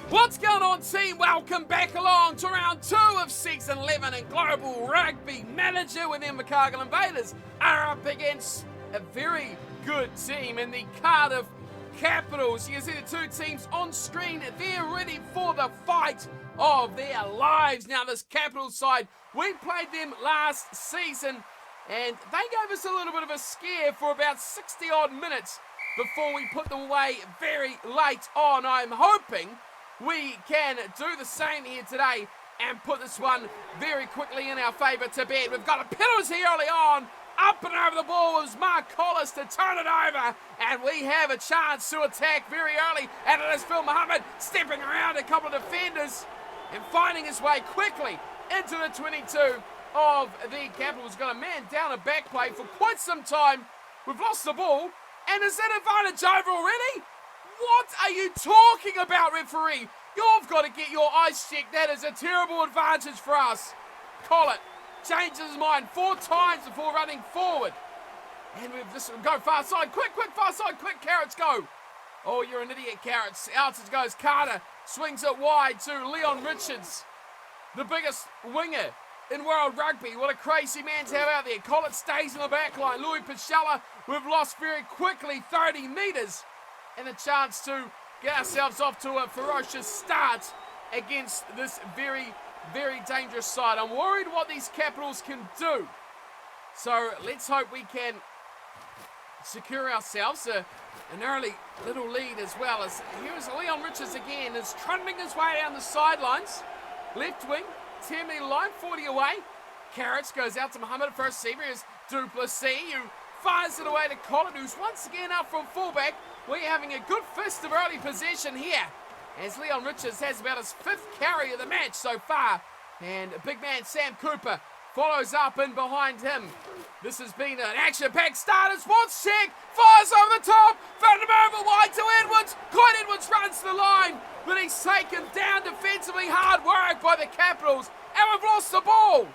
What's going on, team? Welcome back along to round 2 of Season 11 in Global Rugby Manager, when the Invercargill Invaders are up against a very good team in the Cardiff Capitals. You can see the two teams on screen. They're ready for the fight of their lives. Now, this Capitals side, we played them last season, and they gave us a little bit of a scare for about 60-odd minutes before we put them away very late on. I'm hoping we can do the same here today and put this one very quickly in our favour to bed. We've got a penalty here early on. Up and over the ball was Mark Collis to turn it over, and we have a chance to attack very early, and it is Phil Muhammad stepping around a couple of defenders and finding his way quickly into the 22 of the Capitals. Got a man down a back play for quite some time. We've lost the ball, and is that advantage over already? What are you talking about, referee? You've got to get your eyes checked. That is a terrible advantage for us. Collett changes his mind 4 times before running forward. And we've just go far side. Quick, far side. Quick, Carrots, go. Oh, you're an idiot, Carrots. Out it goes Carter. Swings it wide to Leon Richards, the biggest winger in world rugby. What a crazy man to have out there. Collett stays in the back line. Louis Pichella, we've lost very quickly 30 metres. And a chance to get ourselves off to a ferocious start against this very, very dangerous side. I'm worried what these Capitals can do. So let's hope we can secure ourselves an early little lead as well. As here's Leon Richards again, is trundling his way down the sidelines. Left wing, 10 metre line, 40 away. Carrots goes out to Muhammad for a receiver. Here's Duplessis, who fires it away to Collett, who's once again up from fullback. We're having a good fist of early possession here, as Leon Richards has about his 5th carry of the match so far. And big man Sam Cooper follows up in behind him. This has been an action-packed start. It's Watts check, fires over the top, found him over wide to Edwards. Clyde Edwards runs the line, but he's taken down defensively. Hard work by the Capitals, and we've lost the ball.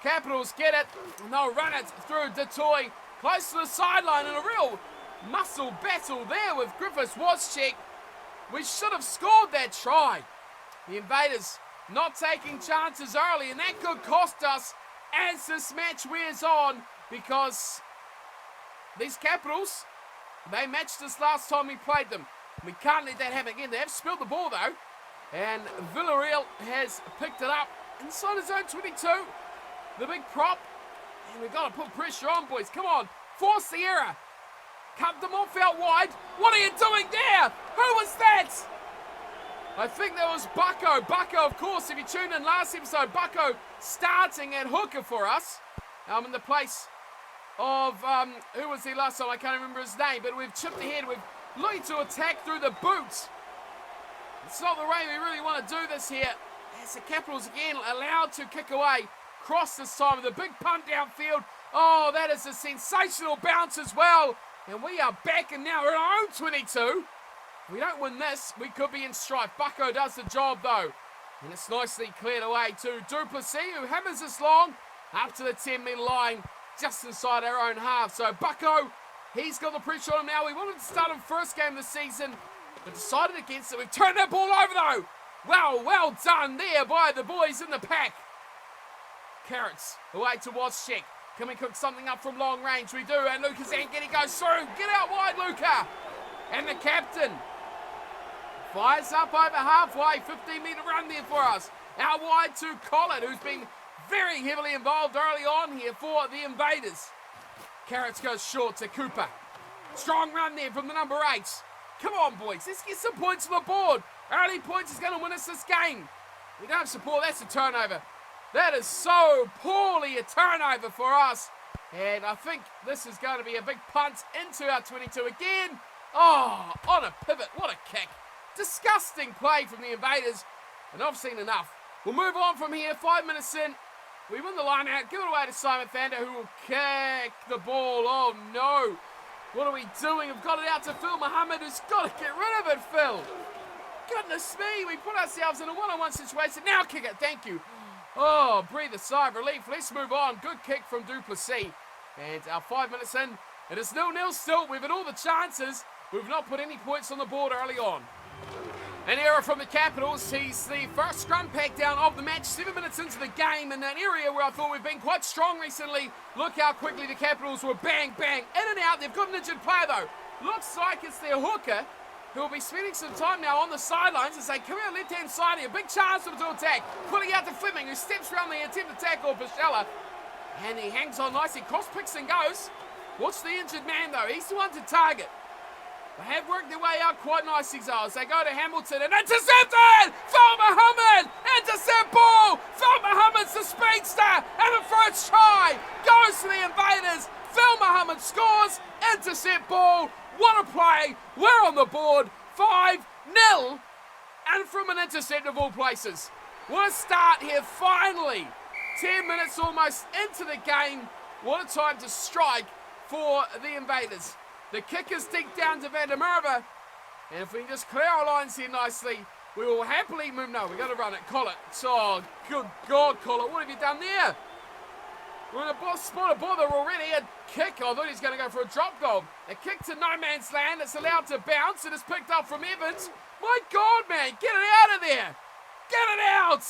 Capitals get it, and they'll run it through Detoy, close to the sideline, in a real muscle battle there with Griffiths. Watts-check. We should have scored that try. The Invaders not taking chances early, and that could cost us as this match wears on, because these Capitals, they matched us last time we played them. We can't let that happen again. They have spilled the ball though, and Villarreal has picked it up inside his own 22. The big prop, and we've got to put pressure on, boys. Come on, force the error. Cut them off out wide. What are you doing there? Who was that? I think that was Bucko. Bucko, of course, if you tuned in last episode, Bucko starting at hooker for us. In the place of, who was he last time? I can't remember his name, but we've chipped ahead. We've looked to attack through the boots. It's not the way we really want to do this here. As the Capitals again allowed to kick away. Cross this time with a big punt downfield. Oh, that is a sensational bounce as well. And we are back, and now we're in our own 22. If we don't win this, we could be in strife. Bucko does the job, though. And it's nicely cleared away to Duplessis, who hammers this long up to the 10-metre line, just inside our own half. So Bucko, he's got the pressure on him now. We wanted to start him first game of the season, but decided against it. We've turned that ball over, though. Well done there by the boys in the pack. Carrots away to Watts-check. Can we cook something up from long range? We do, and Lucas Ankeny goes through. Get out wide, Luca. And the captain fires up over halfway. 15-metre run there for us. Out wide to Collett, who's been very heavily involved early on here for the Invaders. Carrots goes short to Cooper. Strong run there from the number 8. Come on, boys. Let's get some points on the board. Early points is going to win us this game. We don't have support. That's a turnover. That is so poorly a turnover for us. And I think this is going to be a big punt into our 22 again. Oh, on a pivot. What a kick. Disgusting play from the Invaders. And I've seen enough. We'll move on from here. 5 minutes in. We win the line out. Give it away to Simon Thander, who will kick the ball. Oh, no. What are we doing? We've got it out to Phil Muhammad, who's got to get rid of it, Phil. Goodness me. We put ourselves in a one-on-one situation. Now kick it. Thank you. Oh, breathe a sigh of relief. Let's move on. Good kick from Duplessis. And our 5 minutes in, it is 0-0 still. We've had all the chances. We've not put any points on the board early on. An error from the Capitals. He's the first scrum pack down of the match, 7 minutes into the game, in an area where I thought we've been quite strong recently. Look how quickly the Capitals were bang, bang, in and out. They've got an injured player though. Looks like it's their hooker, who will be spending some time now on the sidelines as they come out left-hand side here. Big chance for them to attack. Pulling out to Fleming, who steps around the attempt to tackle Bichella. And he hangs on nicely. Cross picks and goes. Watch the injured man though. He's the one to target. They have worked their way out quite nicely, Zales. They go to Hamilton and intercepted! Phil Muhammad! Intercept ball! Phil Muhammad's the speedster! And the first try goes to the Invaders. Phil Muhammad scores. Intercept ball. What a play. We're on the board. 5-0. And from an intercept of all places. What a start here, finally. 10 minutes almost into the game. What a time to strike for the Invaders. The kickers dig down to Van der Merwe. And if we can just clear our lines here nicely, we will happily move. No, we've got to run it. Collett. Oh, good God, Collett. What have you done there? We're in a spot of bother already. A kick. I thought he was going to go for a drop goal. A kick to no man's land. It's allowed to bounce. It is picked up from Evans. My God, man. Get it out of there. Get it out.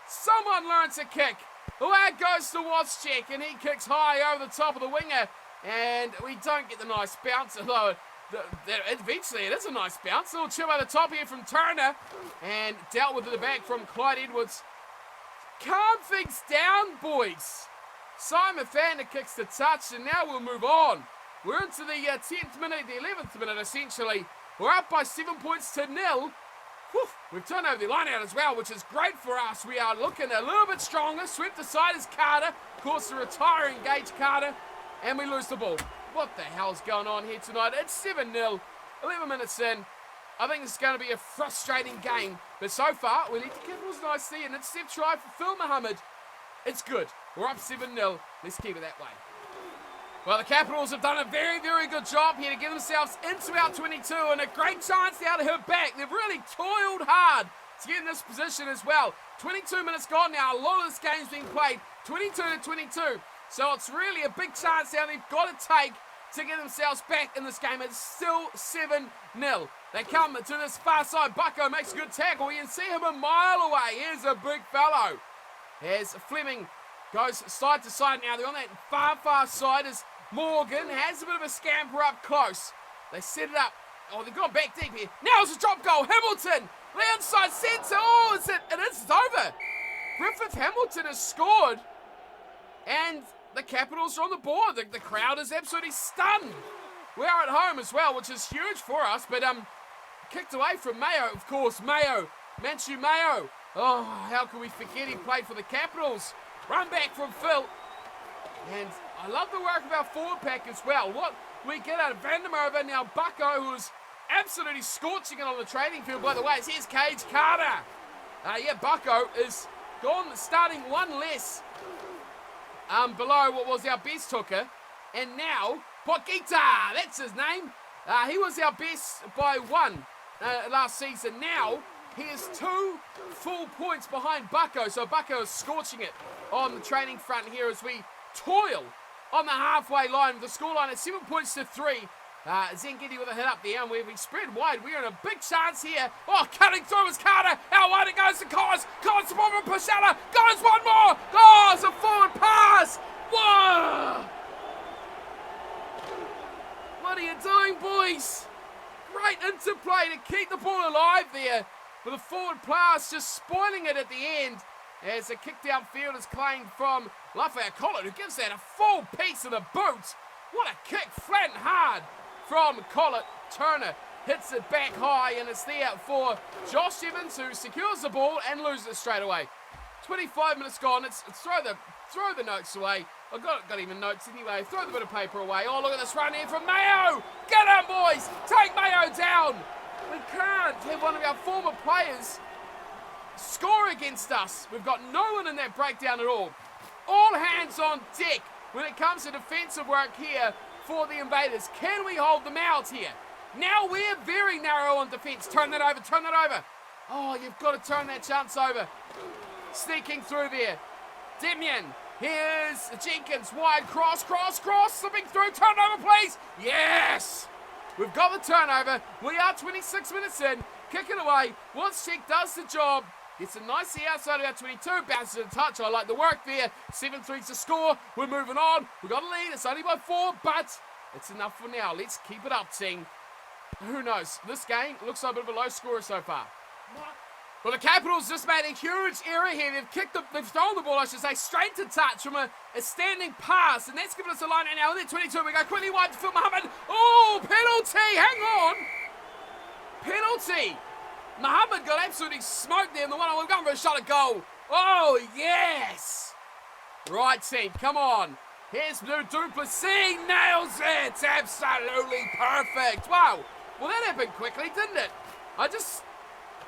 Someone learns a kick. Away it goes to Waschek, and he kicks high over the top of the winger. And we don't get the nice bounce, although eventually it is a nice bounce. A little chip over the top here from Turner, and dealt with at the back from Clyde Edwards. Calm things down, boys. Simon Fander kicks the touch, and now we'll move on. We're into the 10th minute, the 11th minute essentially. We're up by 7 points to 0. Whew, we've turned over the line out as well, which is great for us. We are looking a little bit stronger. Swept aside is Carter. Of course, the retiring Gage Carter. And we lose the ball. What the hell's going on here tonight? It's 7-0. 11 minutes in. I think this is going to be a frustrating game. But so far, we lead the Capitals nicely. And it's step try for Phil Muhammad. It's good. We're up 7-0. Let's keep it that way. Well, the Capitals have done a very, very good job here to get themselves into our 22. And a great chance now to hit back. They've really toiled hard to get in this position as well. 22 minutes gone now. A lot of this game's being played. 22-22. So it's really a big chance now they've got to take to get themselves back in this game. It's still 7-0. They come to this far side. Bucko makes a good tackle. You can see him a mile away. Here's a big fellow. As Fleming goes side to side now. They're on that far, far side as Morgan has a bit of a scamper up close. They set it up. Oh, they've gone back deep here. Now it's a drop goal. Hamilton, the inside centre. Oh, is it? It's over. Griffith Hamilton has scored. And the Capitals are on the board. The crowd is absolutely stunned. We are at home as well, which is huge for us. But kicked away from Mayo, of course. Manchu Mayo. Oh, how can we forget he played for the Capitals? Run back from Phil. And I love the work of our forward pack as well. What we get out of Van der Merwe, now Bucko, who's absolutely scorching it on the training field, by the way. Here's Gage Carter. Bucko is gone, starting one less below what was our best hooker. And now, Potgieter, that's his name. He was our best by one last season. Now, he is 2 full points behind Bucko. So Bucko is scorching it on the training front here as we toil on the halfway line. The scoreline at 7 points to 3. Zengidi with a hit up there, and we've been spread wide. We're in a big chance here. Oh, cutting through is Carter. Out wide it goes to Collins. Collins, one more Pashella. Goes one more. Oh, it's a forward pass. Whoa! What are you doing, boys? Great interplay to keep the ball alive there. But the forward pass just spoiling it at the end. As a kick downfield is claimed from Lafayette Collett, who gives that a full piece of the boot. What a kick, flat and hard from Collett. Turner hits it back high, and it's there for Josh Evans, who secures the ball and loses it straight away. 25 minutes gone. It's throw the notes away. I've got even notes anyway. Throw the bit of paper away. Oh, look at this run here from Mayo. Get him, boys. Take Mayo down. We can't have one of our former players score against us. We've got no one in that breakdown at all. All hands on deck when it comes to defensive work here for the Invaders. Can we hold them out here? Now we're very narrow on defense. Turn that over, turn that over. Oh, you've got to turn that chance over. Sneaking through there. Demian. Here's Jenkins. Wide cross. Slipping through. Turnover, please. Yes. We've got the turnover. We are 26 minutes in. Kick it away. Check does the job. Gets it nicely outside of our 22. Bounces a touch. I like the work there. 7-3's the score. We're moving on. We've got a lead. It's only by 4, but it's enough for now. Let's keep it up, team. Who knows? This game looks like a bit of a low scorer so far. Well, the Capitals just made a huge error here. They've thrown the ball, I should say, straight to touch from a standing pass. And that's given us a line out now. In 22, we go quickly wide to Phil Muhammad. Oh, penalty. Hang on. Penalty. Muhammad got absolutely smoked there in the one. We're going for a shot at goal. Oh, yes. Right, team. Come on. Here's Duplessis. Nails it. Absolutely perfect. Wow. Well, that happened quickly, didn't it?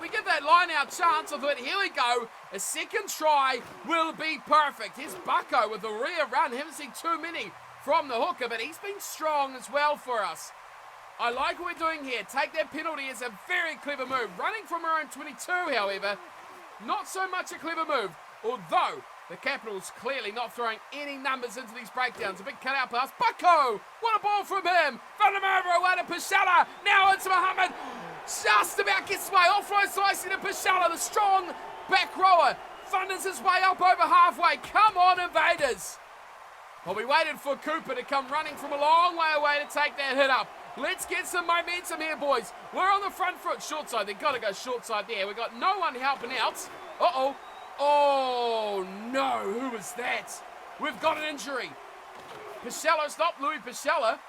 We give that line out chance. I thought, here we go. A second try will be perfect. Here's Bucko with the rear run. Haven't seen too many from the hooker, but he's been strong as well for us. I like what we're doing here. Take that penalty is a very clever move. Running from our own 22, however, not so much a clever move. Although, the Capitals clearly not throwing any numbers into these breakdowns. A big cutout pass. Bucko! What a ball from him! Found him over away to Pashalla. Now it's Muhammad. Just about gets away. Offload slicing to Pashalla. The strong back rower. Thunders his way up over halfway. Come on, Invaders. Well, we waited for Cooper to come running from a long way away to take that hit up. Let's get some momentum here, boys. We're on the front foot. Short side. They've got to go short side there. We've got no one helping out. Uh-oh. Oh, no. Who was that? We've got an injury. Pashalla, stop Louis Pashalla.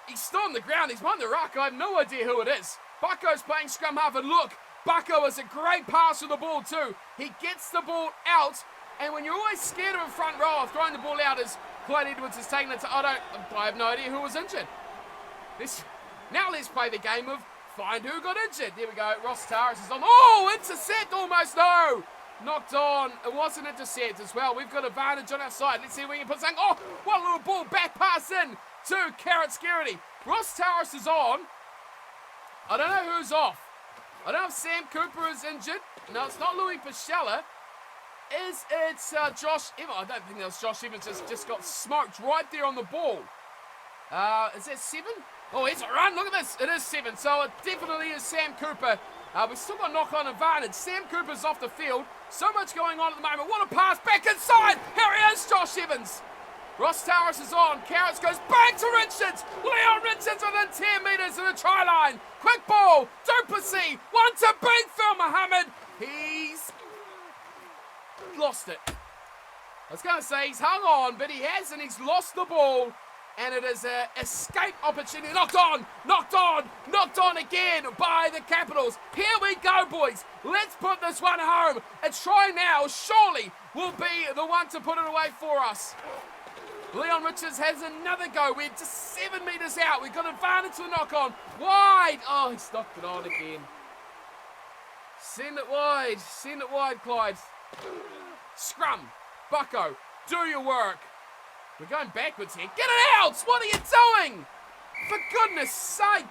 He's still on the ground. He's won the ruck. I have no idea who it is. Bucko's playing scrum half, and look, Bucko is a great pass with the ball too. He gets the ball out, and when you're always scared of a front row of throwing the ball out, as Clyde Edwards is taking it to, I have no idea who was injured. Now let's play the game of find who got injured. There we go. Ross Taras is on. Oh, intercept almost. No. Knocked on. It was an intercept as well. We've got advantage on our side. Let's see if we can put something. Oh, what a little ball back pass in to Carrot Scarity. Ross Taras is on. I don't know who's off. I don't know if Sam Cooper is injured. No, it's not Louis Pashalla. It's Josh Evans. I don't think that was Josh Evans. Just got smoked right there on the ball. Is that 7? Oh, it's a run. Look at this. It is 7. So it definitely is Sam Cooper. We've still got knock-on advantage. Sam Cooper's off the field. So much going on at the moment. What a pass back inside. Here he is, Josh Evans. Ross Taras is on. Carrots goes back to Richards. Leon Richards within 10 metres of the try line. Quick ball. Duplessis. One to beat Phil Muhammad. He's lost it. I was going to say he's hung on, but he hasn't. He's lost the ball. And it is an escape opportunity. Knocked on again by the Capitals. Here we go, boys. Let's put this one home. A try now surely will be the one to put it away for us. Leon Richards has another go. We're just 7 metres out. We've got advantage to the knock-on. Wide. Oh, he's knocked it on again. Send it wide. Send it wide, Clyde. Scrum. Bucko, do your work. We're going backwards here. Get it out! What are you doing? For goodness sake.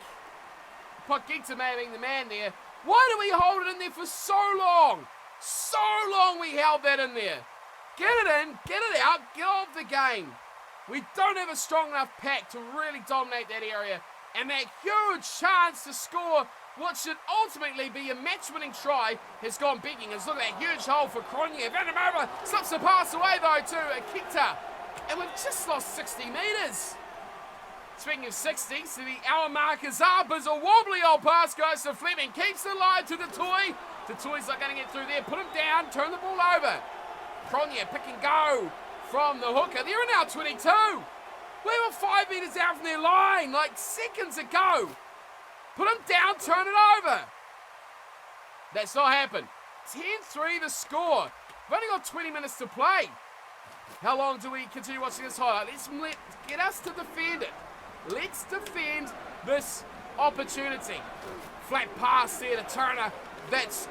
Pogita being the man there. Why do we hold it in there for so long? So long we held that in there. Get it in, get it out, get off the game. We don't have a strong enough pack to really dominate that area. And that huge chance to score what should ultimately be a match-winning try has gone begging. Let's look at that huge hole for Cronje. Vandermeer slips the pass away though to Akita. And we've just lost 60 metres. Speaking of 60, so the hour mark is up as a wobbly old pass goes to Fleming. Keeps it live to the Toy. The Toy's not going to get through there. Put him down, turn the ball over. Cronje, pick and go from the hooker. They're in our 22. We were 5 metres out from their line like seconds ago. Put him down, turn it over. That's not happened. 10-3 the score. We've only got 20 minutes to play. How long do we continue watching this highlight? Let's get us to defend it. Let's defend this opportunity. Flat pass there to Turner. That's,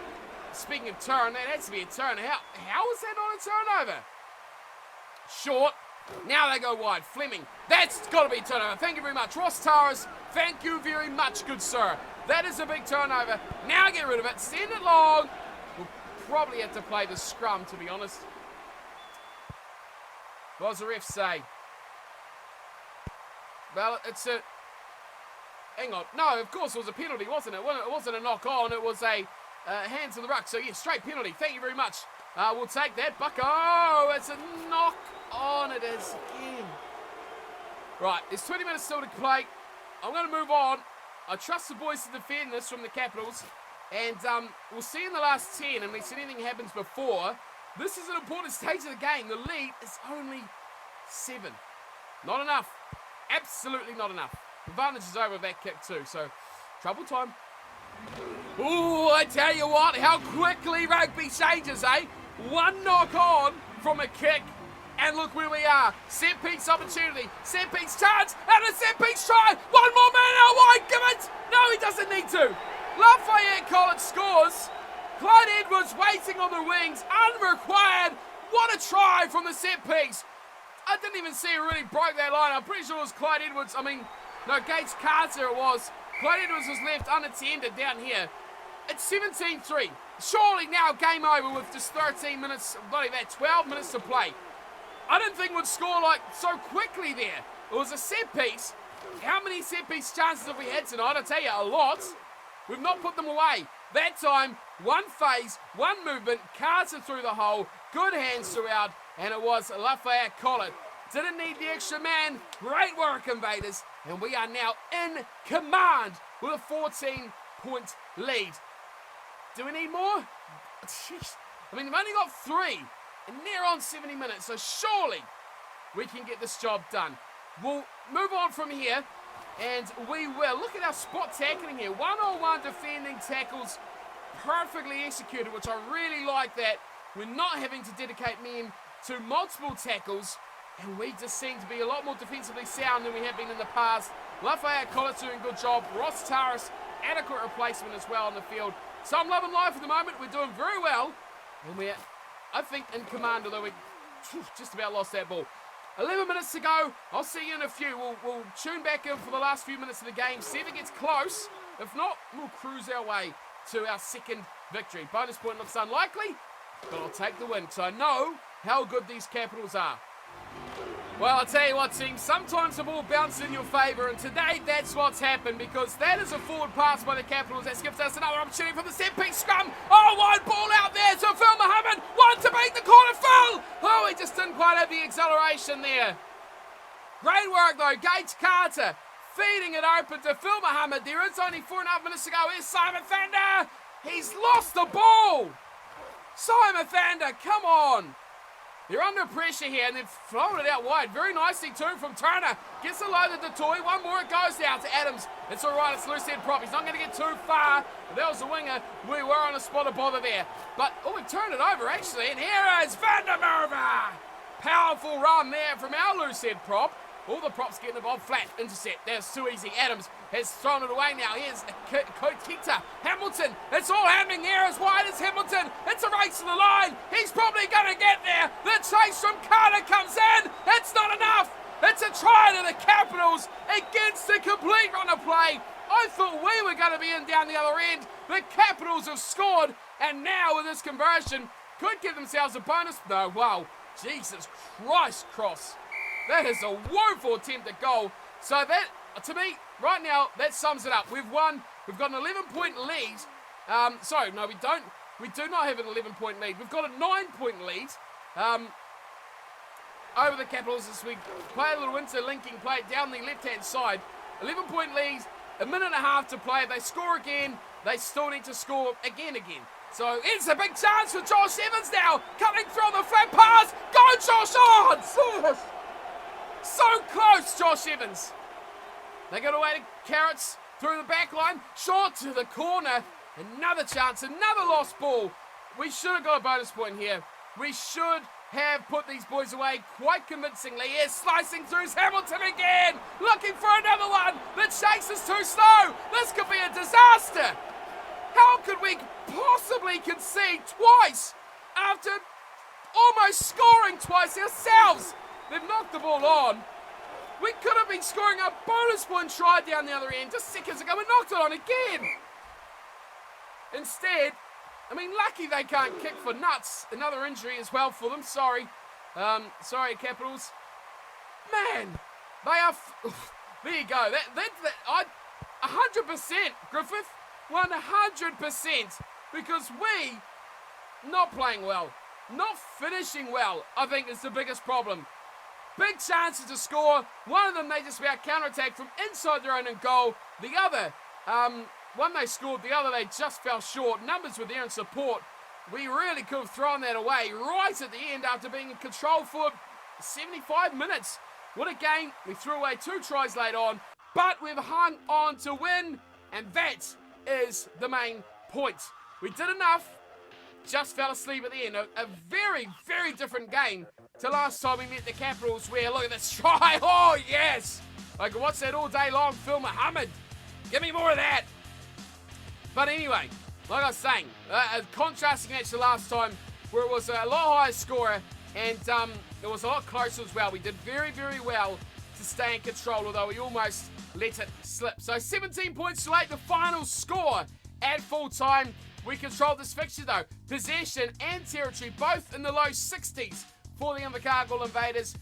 speaking of turn, that has to be a turn. How is that not a turnover? Short. Now they go wide. Fleming. That's got to be a turnover. Thank you very much. Ross Taras, thank you very much, good sir. That is a big turnover. Now get rid of it. Send it long. We'll probably have to play the scrum, to be honest. What does the ref say? Well, it's a hang on. No, of course it was a penalty, wasn't it? It wasn't a knock-on. It was a hands to the ruck. So, yeah, straight penalty. Thank you very much. We'll take that. Oh, it's a knock-on. It is again. Right, there's 20 minutes still to play. I'm going to move on. I trust the boys to defend this from the Capitals. And we'll see in the last 10, unless anything happens before. This is an important stage of the game. The lead is only 7. Not enough. Absolutely not enough. Advantage is over that kick too, so trouble time. Ooh, I tell you what, how quickly rugby changes, eh? One knock on from a kick, and look where we are. Set piece opportunity, set piece chance, and a set piece try. One more man out wide, give it. No, he doesn't need to. Lafayette College scores. Clyde Edwards waiting on the wings, unrequired. What a try from the set piece. I didn't even see it really broke that line. I'm pretty sure it was Clyde Edwards. No, Gates Carter it was. Clyde Edwards was left unattended down here. It's 17-3. Surely now game over with just 13 minutes, not even that, 12 minutes to play. I didn't think we'd score like so quickly there. It was a set piece. How many set piece chances have we had tonight? I tell you, a lot. We've not put them away. That time, one phase, one movement, Carter through the hole, good hands throughout, and it was Lafayette Collett. Didn't need the extra man. Great work, Invaders. And we are now in command with a 14-point lead. Do we need more? Jeez. They've only got 3 and near on 70 minutes, so surely we can get this job done. We'll move on from here, and we will. Look at our spot tackling here. One-on-one defending tackles, perfectly executed, which I really like that. We're not having to dedicate men to multiple tackles, and we just seem to be a lot more defensively sound than we have been in the past. Lafayette Collins doing a good job. Ross Taras, adequate replacement as well on the field. So I'm loving life at the moment. We're doing very well, and we're, I think, in command, although we just about lost that ball. 11 minutes to go. I'll see you in a few. We'll tune back in for the last few minutes of the game, see if it gets close. If not, we'll cruise our way to our second victory. Bonus point looks unlikely, but I'll take the win, so I know how good these Capitals are. Well, I'll tell you what, team, sometimes the ball bounces in your favour, and today that's what's happened, because that is a forward pass by the Capitals that gives us another opportunity for the set-piece scrum. Oh, wide ball out there to Phil Muhammad. One to beat the corner, Phil. Oh, he just didn't quite have the acceleration there. Great work, though. Gates Carter feeding it open to Phil Muhammad. There is only 4.5 minutes to go. Here's Simon Thander. He's lost the ball. Simon Thander, come on. They're under pressure here, and they've flown it out wide. Very nicely, too, from Turner. Gets it loaded to Toy. One more, it goes out to Adams. It's all right, it's loose head prop. He's not going to get too far. But that was the winger. We were on a spot of bother there. But, oh, we turned it over, actually. And here is Van der Merwe. Powerful run there from our loose head prop. All the props getting involved. Flat, intercept. That's too easy. Adams has thrown it away now. Here's Kita. Hamilton. It's all happening here as wide as Hamilton. It's a race to the line. He's probably going to get there. The chase from Carter comes in. It's not enough. It's a try to the Capitals against the complete run of play. I thought we were going to be in down the other end. The Capitals have scored, and now with this conversion, could give themselves a bonus. No, wow. Jesus Christ, Cross. That is a woeful attempt at goal. So that, to me, right now, that sums it up. We've won. We've got an 11-point lead. Sorry, no, we don't. We do not have an 11-point lead. We've got a 9-point lead over the Capitals as we play a little interlinking play down the left-hand side. 11-point lead, a minute and a half to play. If they score again, they still need to score again. So it's a big chance for Josh Evans now. Coming through on the flat pass. Go, Josh! Oh, so close, Josh Evans. They got away to Carrots through the back line. Short to the corner. Another chance, another lost ball. We should have got a bonus point here. We should have put these boys away quite convincingly. Here's slicing through Hamilton again. Looking for another one. The chase is too slow. This could be a disaster. How could we possibly concede twice after almost scoring twice ourselves? They've knocked the ball on. We could have been scoring a bonus point try down the other end just seconds ago. We knocked it on again. Instead, lucky they can't kick for nuts. Another injury as well for them. Sorry. Sorry, Capitals. Man, they are... there you go. I 100%, Griffith. 100%. Because we, not playing well, not finishing well, I think is the biggest problem. Big chances to score. One of them, they just about counter-attacked from inside their own and goal. The other, one they scored, the other they just fell short. Numbers were there in support. We really could have thrown that away right at the end after being in control for 75 minutes. What a game. We threw away 2 tries late on, but we've hung on to win, and that is the main point. We did enough, just fell asleep at the end. A very, very different game to last time we met the Capitals where, look at this try. Oh, yes. I can watch that all day long. Phil Muhammad. Give me more of that. But anyway, like I was saying, a contrasting match to last time where it was a lot higher scorer and it was a lot closer as well. We did very, very well to stay in control, although we almost let it slip. So 17 points to 8, the final score at full time. We controlled this fixture though. Possession and territory both in the low 60s for the Invercargill Invaders.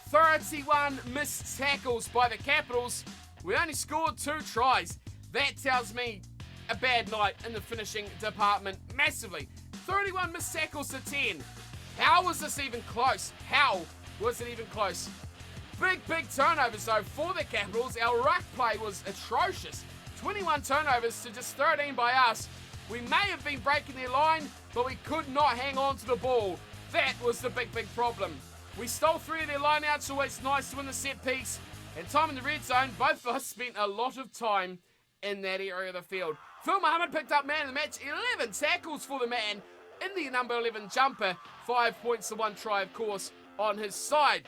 31 missed tackles by the Capitals. We only scored 2 tries. That tells me a bad night in the finishing department massively. 31 missed tackles to 10. How was this even close? How was it even close? Big turnovers though for the Capitals. Our ruck play was atrocious. 21 turnovers to just 13 by us. We may have been breaking their line, but we could not hang on to the ball. That was the big problem. We stole 3 of their lineouts, always nice to win the set piece. And time in the red zone, both of us spent a lot of time in that area of the field. Phil Muhammad picked up man of the match, 11 tackles for the man in the number 11 jumper. 5 points to 1 try, of course, on his side.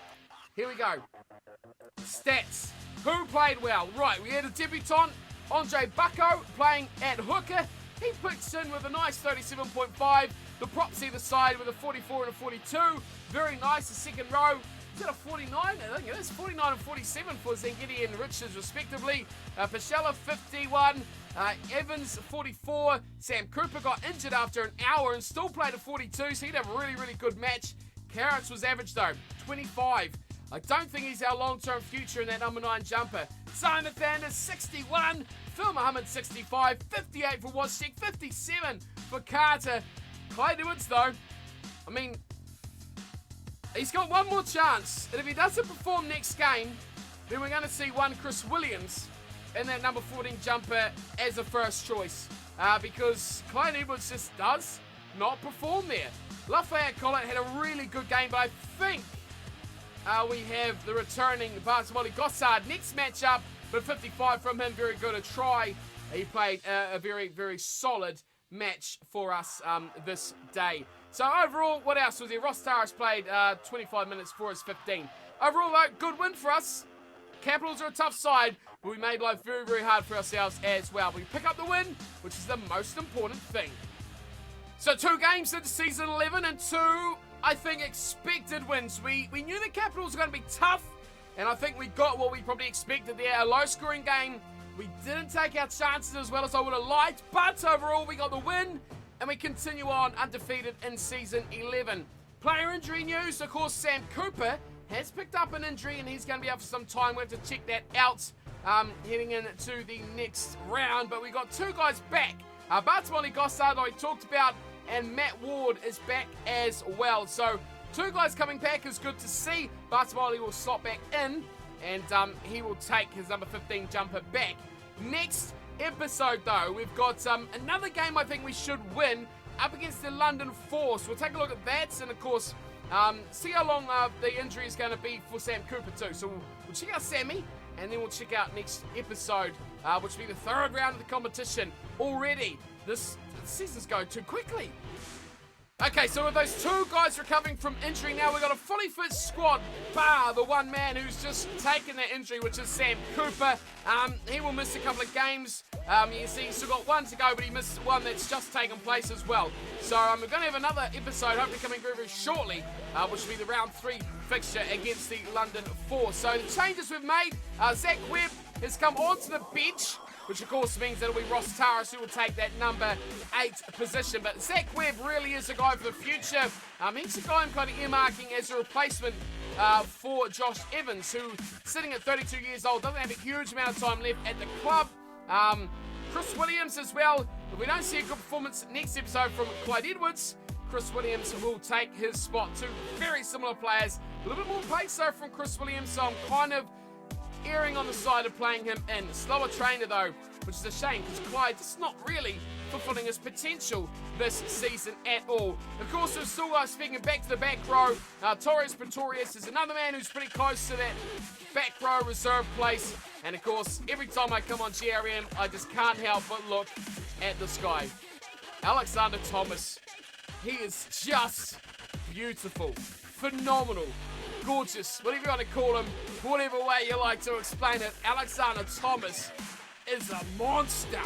Here we go. Stats. Who played well? Right, we had a debutant, Andre Bucko, playing at hooker. He picks in with a nice 37.5. The props either side with a 44 and a 42. Very nice, the second row. Is that a 49? I think it is 49 and 47 for Zengidi and Richards respectively. Pachella 51. Evans 44. Sam Cooper got injured after an hour and still played a 42, so he'd have a really good match. Carrots was average though, 25. I don't think he's our long-term future in that number 9 jumper. Simon Thander 61. Phil Muhammad 65. 58 for Wozniak. 57 for Carter. Clyde Edwards though, I mean, he's got one more chance, and if he doesn't perform next game, then we're going to see one Chris Williams in that number 14 jumper as a first choice, because Clyde Edwards just does not perform there. Lafayette Collett had a really good game, but I think we have the returning Bartolomé Gossard next matchup, but 55 from him, very good a try. He played a very solid match for us this day. So overall, what else was there? Ross Taras played 25 minutes for his 15. Overall, though, good win for us. Capitals are a tough side, but we made life very hard for ourselves as well. We pick up the win, which is the most important thing. So 2 games into season 11 and 2, I think, expected wins. We knew the Capitals were going to be tough, and I think we got what we probably expected there. A low-scoring game. We didn't take our chances as well as I would have liked, but overall we got the win, and we continue on undefeated in season 11. Player injury news, of course, Sam Cooper has picked up an injury, and he's going to be out for some time. We have to check that out heading into the next round, but we got 2 guys back. Bartolomé Gossard, I talked about, and Matt Ward is back as well. So 2 guys coming back is good to see. Bartolomé will slot back in, and he will take his number 15 jumper back. Next episode, though, we've got another game I think we should win up against the London Force. We'll take a look at that, and of course, see how long the injury is going to be for Sam Cooper too. So we'll check out Sammy, and then we'll check out next episode, which will be the 3rd round of the competition already. This season's going too quickly. Okay, so with those 2 guys recovering from injury, now we've got a fully fit squad, bar the one man who's just taken that injury, which is Sam Cooper. He will miss a couple of games. You can see he's still got 1 to go, but he missed one that's just taken place as well. So we're going to have another episode, hopefully coming very shortly, which will be the round 3 fixture against the London Force. So the changes we've made, Zach Webb has come onto the bench, which of course means that it'll be Ross Taras who will take that number 8 position. But Zach Webb really is a guy for the future. He's a guy I'm kind of earmarking as a replacement for Josh Evans, who, sitting at 32 years old, doesn't have a huge amount of time left at the club. Chris Williams as well. If we don't see a good performance next episode from Clyde Edwards, Chris Williams will take his spot. Two very similar players. A little bit more pace though from Chris Williams, so I'm kind of erring on the side of playing him in. Slower trainer though, which is a shame because Clyde is not really fulfilling his potential this season at all. Of course, we're still speaking back to the back row. Torres Pretorius is another man who's pretty close to that back row reserve place. And of course, every time I come on GRM, I just can't help but look at this guy. Alexander Thomas. He is just beautiful, phenomenal, gorgeous, whatever you want to call him, whatever way you like to explain it. Alexander Thomas is a monster.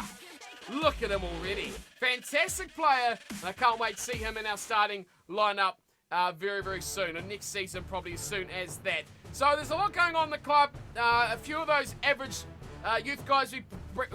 Look at him already. Fantastic player, and I can't wait to see him in our starting lineup very, very soon, and next season probably as soon as that. So there's a lot going on in the club. A few of those average youth guys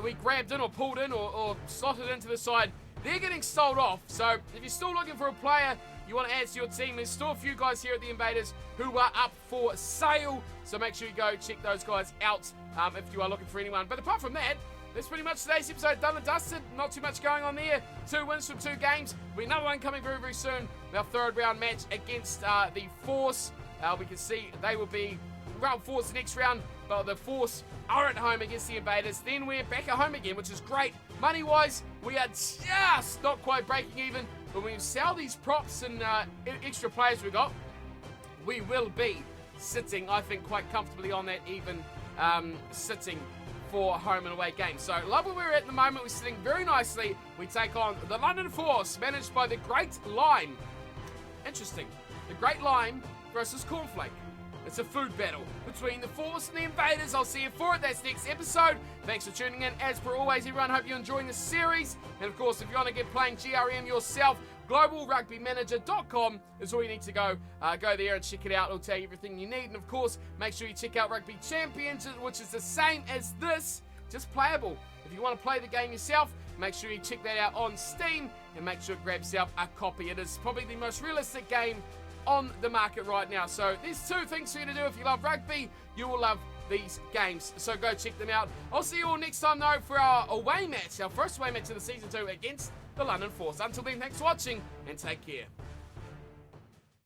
we grabbed in or pulled in or slotted into the side, they're getting sold off. So if you're still looking for a player you want to add to your team, there's still a few guys here at the Invaders who are up for sale. So make sure you go check those guys out if you are looking for anyone. But apart from that, that's pretty much today's episode done and dusted. Not too much going on there. 2 wins from 2 games. We'll be another one coming very, very soon. Our 3rd round match against the Force. We can see they will be round 4's the next round, but the Force are at home against the Invaders. Then we're back at home again, which is great. Money-wise, we are just not quite breaking even, but when you sell these props and extra players we got, we will be sitting, I think, quite comfortably on that even sitting for home and away games. So love where we're at the moment. We're sitting very nicely. We take on the London Force, managed by the Great Lime. Interesting. The Great Lime versus Cornflake. It's a food battle between the Force and the Invaders. I'll see you for it. That's next episode. Thanks for tuning in. As per always, everyone, hope you're enjoying the series. And of course, if you want to get playing GRM yourself, globalrugbymanager.com is all you need to go. Go there and check it out. It'll tell you everything you need. And of course, make sure you check out Rugby Champions, which is the same as this, just playable. If you want to play the game yourself, make sure you check that out on Steam and make sure to grab yourself a copy. It is probably the most realistic game on the market right now. So there's 2 things for you to do. If you love rugby, you will love these games. So go check them out. I'll see you all next time though for our away match, our first away match of the season 2 against the London Force. Until then, thanks for watching and take care.